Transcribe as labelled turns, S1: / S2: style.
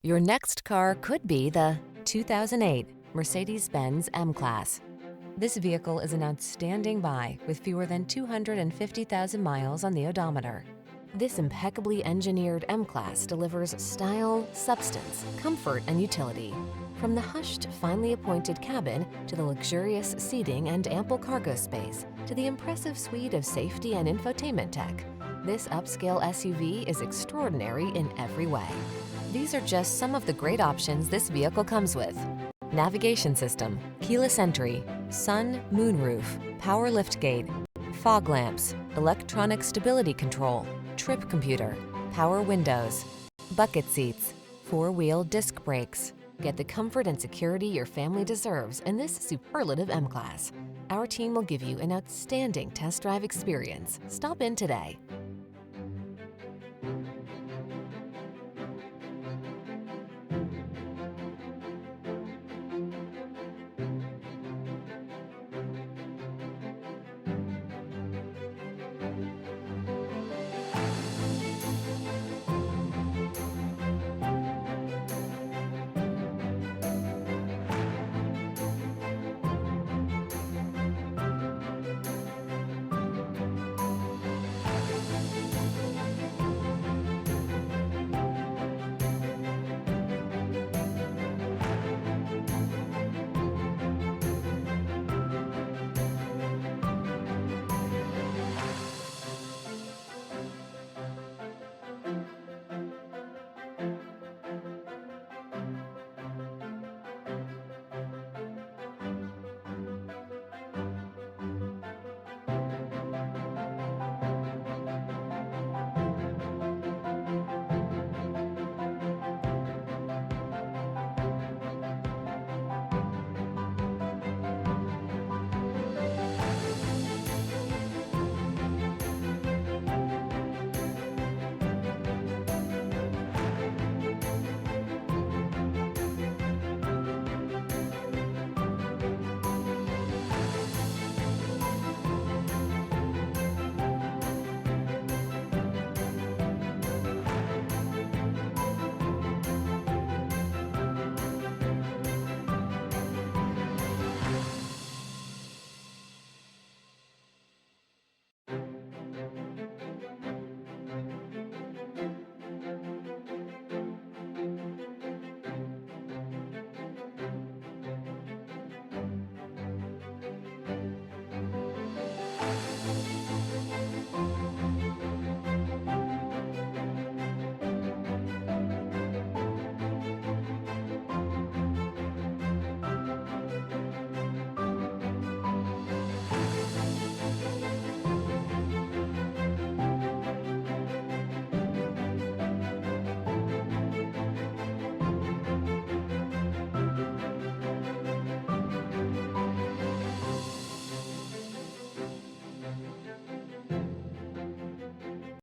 S1: Your next car could be the 2008 Mercedes-Benz M-Class. This vehicle is an outstanding buy with fewer than 250,000 miles on the odometer. This impeccably engineered M-Class delivers style, substance, comfort, and utility. From the hushed, finely appointed cabin to the luxurious seating and ample cargo space to the impressive suite of safety and infotainment tech, this upscale SUV is extraordinary in every way. These are just some of the great options this vehicle comes with: navigation system, keyless entry, sun, moonroof, power liftgate, fog lamps, electronic stability control, trip computer, power windows, bucket seats, four-wheel disc brakes. Get the comfort and security your family deserves in this superlative M-Class. Our team will give you an outstanding test drive experience. Stop in today.